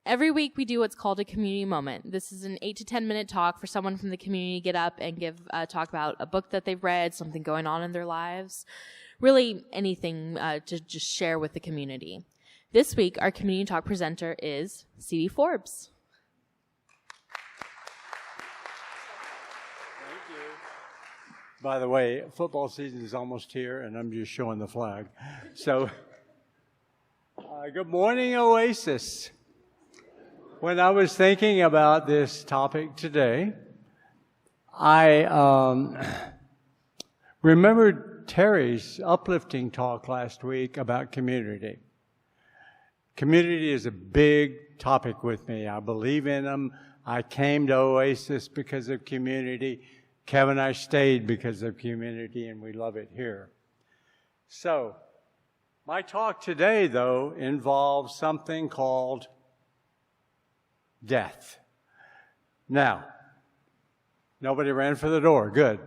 Every week we do what's called a community moment. This is an 8 to 10 minute talk for someone from the community to get up and talk about a book that they've read, something going on in their lives, really anything to just share with the community. This week, our community talk presenter is B Forbess. Thank you. By the way, football season is almost here, and I'm just showing the flag. So, good morning, Oasis. When I was thinking about this topic today, I remembered Terry's uplifting talk last week about community. Community is a big topic with me. I believe in them. I came to Oasis because of community. Kevin and I stayed because of community, and we love it here. So, my talk today, though, involves something called death. Now, nobody ran for the door. Good.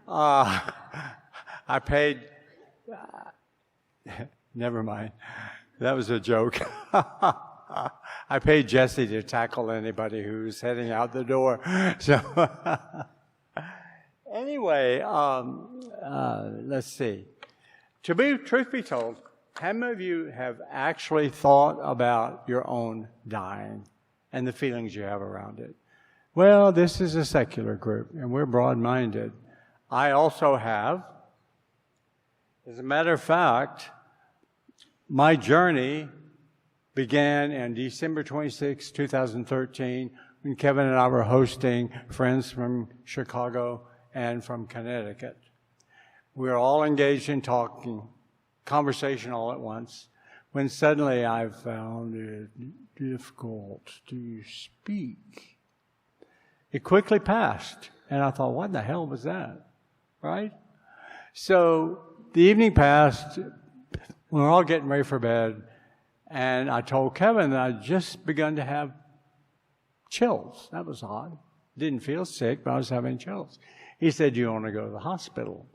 I paid... never mind. That was a joke. I paid Jesse to tackle anybody who's heading out the door. So, anyway, let's see. Truth be told, how many of you have actually thought about your own dying and the feelings you have around it? Well, this is a secular group, and we're broad-minded. I also have. As a matter of fact, my journey began on December 26, 2013, when Kevin and I were hosting friends from Chicago and from Connecticut. We were all engaged in conversation all at once, when suddenly I found it difficult to speak. It quickly passed, and I thought, what the hell was that? Right? So the evening passed. We were all getting ready for bed, and I told Kevin that I'd just begun to have chills. That was odd. Didn't feel sick, but I was having chills. He said, "Do you want to go to the hospital?"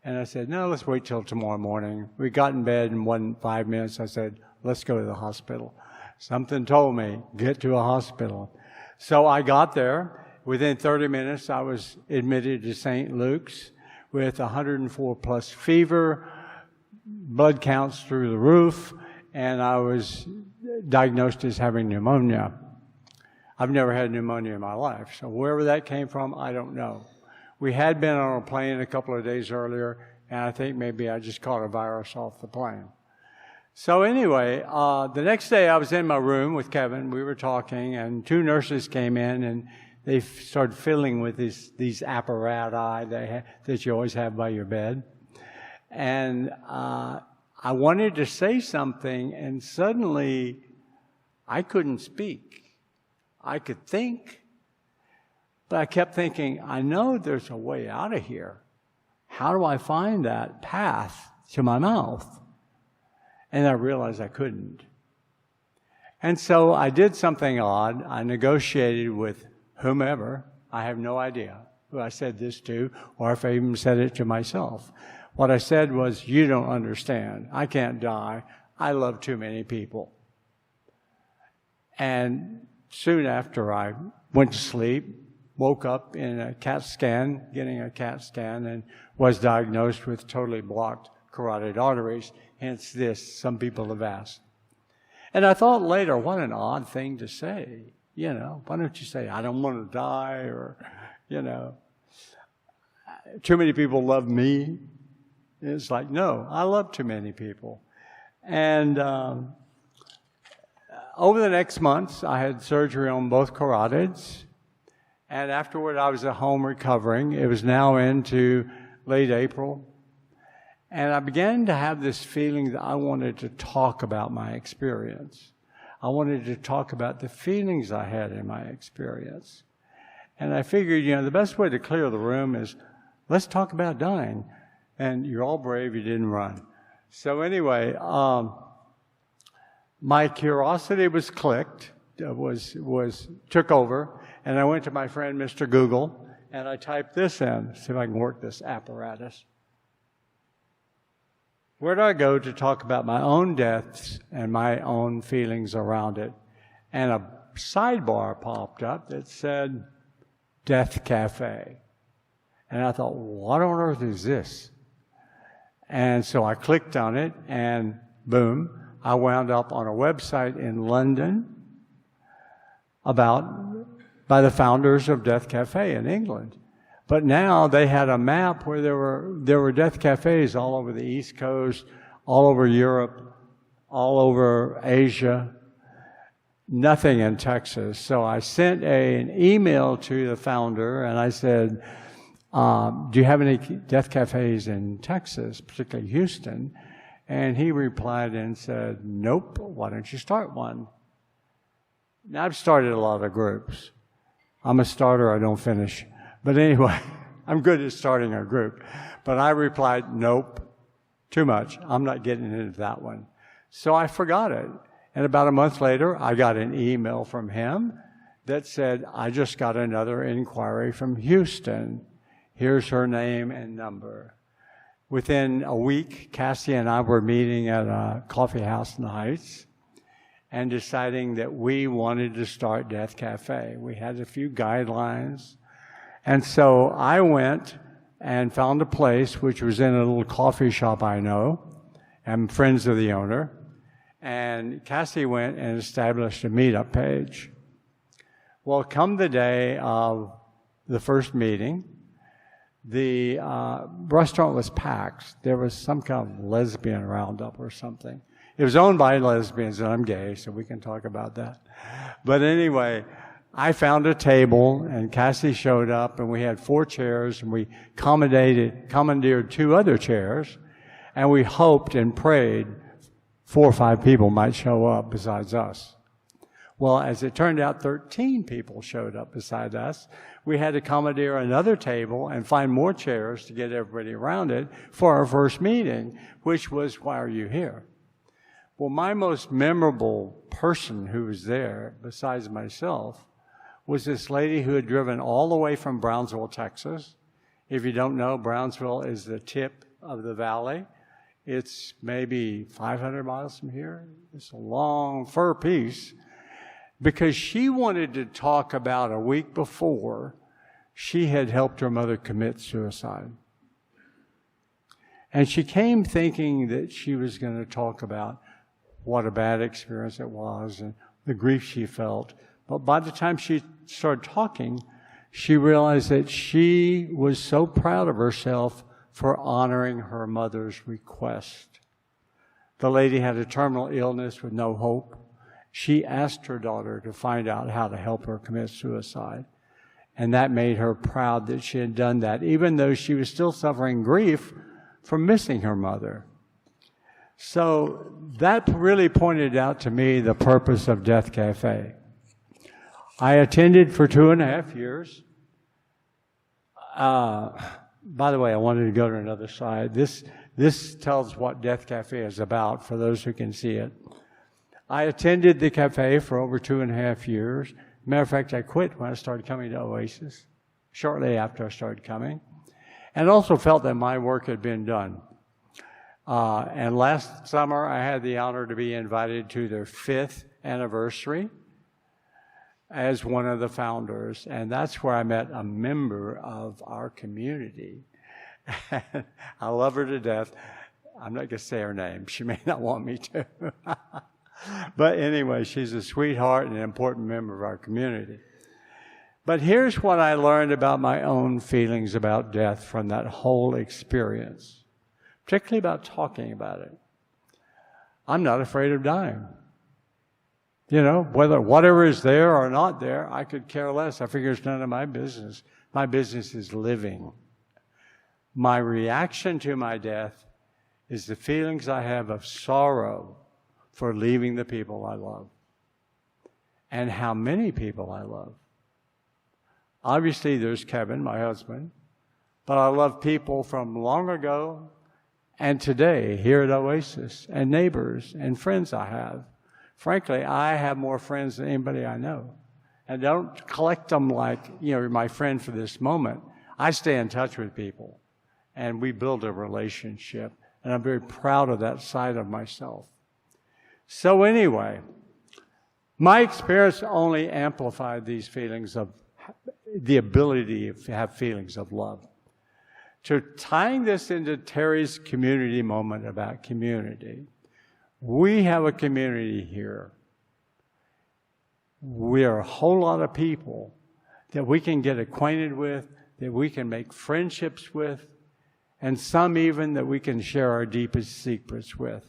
And I said, "No, let's wait till tomorrow morning." We got in bed in 5 minutes. I said, "Let's go to the hospital." Something told me, get to a hospital. So I got there. Within 30 minutes, I was admitted to St. Luke's with 104 plus fever, blood counts through the roof, and I was diagnosed as having pneumonia. I've never had pneumonia in my life, so wherever that came from, I don't know. We had been on a plane a couple of days earlier, and I think maybe I just caught a virus off the plane. So anyway, the next day I was in my room with Kevin. We were talking, and 2 nurses came in, and they started fiddling with these apparati that you always have by your bed. And I wanted to say something, and suddenly I couldn't speak. I could think, but I kept thinking, I know there's a way out of here. How do I find that path to my mouth? And I realized I couldn't. And so I did something odd. I negotiated with whomever. I have no idea who I said this to, or if I even said it to myself. What I said was, "You don't understand. I can't die. I love too many people." And soon after, I went to sleep, woke up in a CAT scan, getting a CAT scan, and was diagnosed with totally blocked carotid arteries. Hence this, some people have asked. And I thought later, what an odd thing to say. Why don't you say, "I don't want to die," or, too many people love me. It's like, no, I love too many people. And over the next months, I had surgery on both carotids. And afterward, I was at home recovering. It was now into late April. And I began to have this feeling that I wanted to talk about my experience. I wanted to talk about the feelings I had in my experience. And I figured, the best way to clear the room is, let's talk about dying. And you're all brave, you didn't run. So anyway, my curiosity was took over, and I went to my friend Mr. Google, and I typed this in, see if I can work this apparatus. Where do I go to talk about my own deaths and my own feelings around it? and a sidebar popped up that said Death Cafe. And I thought, what on earth is this? And so I clicked on it, and boom, I wound up on a website in London by the founders of Death Cafe in England. But now they had a map where there were death cafes all over the East Coast, all over Europe, all over Asia, nothing in Texas. So I sent an email to the founder, and I said, do you have any death cafes in Texas, particularly Houston? And he replied and said, nope, why don't you start one? Now, I've started a lot of groups. I'm a starter, I don't finish. But anyway, I'm good at starting a group. But I replied, nope, too much. I'm not getting into that one. So I forgot it. And about a month later, I got an email from him that said, I just got another inquiry from Houston. Here's her name and number. Within a week, Cassie and I were meeting at a coffee house in the Heights and deciding that we wanted to start Death Cafe. We had a few guidelines. And so I went and found a place which was in a little coffee shop I know. I'm friends of the owner. And Cassie went and established a meetup page. Well, come the day of the first meeting, the restaurant was packed. There was some kind of lesbian roundup or something. It was owned by lesbians, and I'm gay, so we can talk about that. But anyway, I found a table, and Cassie showed up, and we had 4 chairs, and we commandeered 2 other chairs, and we hoped and prayed 4 or 5 people might show up besides us. Well, as it turned out, 13 people showed up beside us. We had to commandeer another table and find more chairs to get everybody around it for our first meeting, which was, why are you here? Well, my most memorable person who was there, besides myself, was this lady who had driven all the way from Brownsville, Texas. If you don't know, Brownsville is the tip of the valley. It's maybe 500 miles from here. It's a long fur piece. Because she wanted to talk about a week before, she had helped her mother commit suicide. And she came thinking that she was going to talk about what a bad experience it was and the grief she felt. But by the time she started talking, she realized that she was so proud of herself for honoring her mother's request. The lady had a terminal illness with no hope. She asked her daughter to find out how to help her commit suicide. And that made her proud that she had done that, even though she was still suffering grief from missing her mother. So that really pointed out to me the purpose of Death Cafe. I attended for 2.5 years. By the way, I wanted to go to another slide. This tells what Death Cafe is about for those who can see it. I attended the cafe for over 2.5 years. Matter of fact, I quit when I started coming to Oasis, shortly after I started coming, and also felt that my work had been done. And last summer, I had the honor to be invited to their 5th anniversary as one of the founders, and that's where I met a member of our community. I love her to death. I'm not going to say her name. She may not want me to. But anyway, she's a sweetheart and an important member of our community. But here's what I learned about my own feelings about death from that whole experience, particularly about talking about it. I'm not afraid of dying. You know, whatever is there or not there, I could care less. I figure it's none of my business. My business is living. My reaction to my death is the feelings I have of sorrow for leaving the people I love and how many people I love. Obviously, there's Kevin, my husband, but I love people from long ago and today here at Oasis, and neighbors and friends I have. Frankly, I have more friends than anybody I know. And I don't collect them like, you're my friend for this moment. I stay in touch with people, and we build a relationship, and I'm very proud of that side of myself. So anyway, My experience only amplified these feelings of the ability to have feelings of love. To tying this into Terry's community moment about community, we have a community here. We are a whole lot of people that we can get acquainted with, that we can make friendships with, and some even that we can share our deepest secrets with.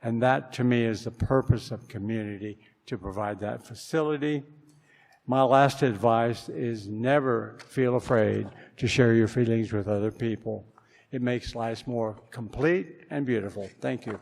And that, to me, is the purpose of community, to provide that facility. My last advice is never feel afraid to share your feelings with other people. It makes life more complete and beautiful. Thank you.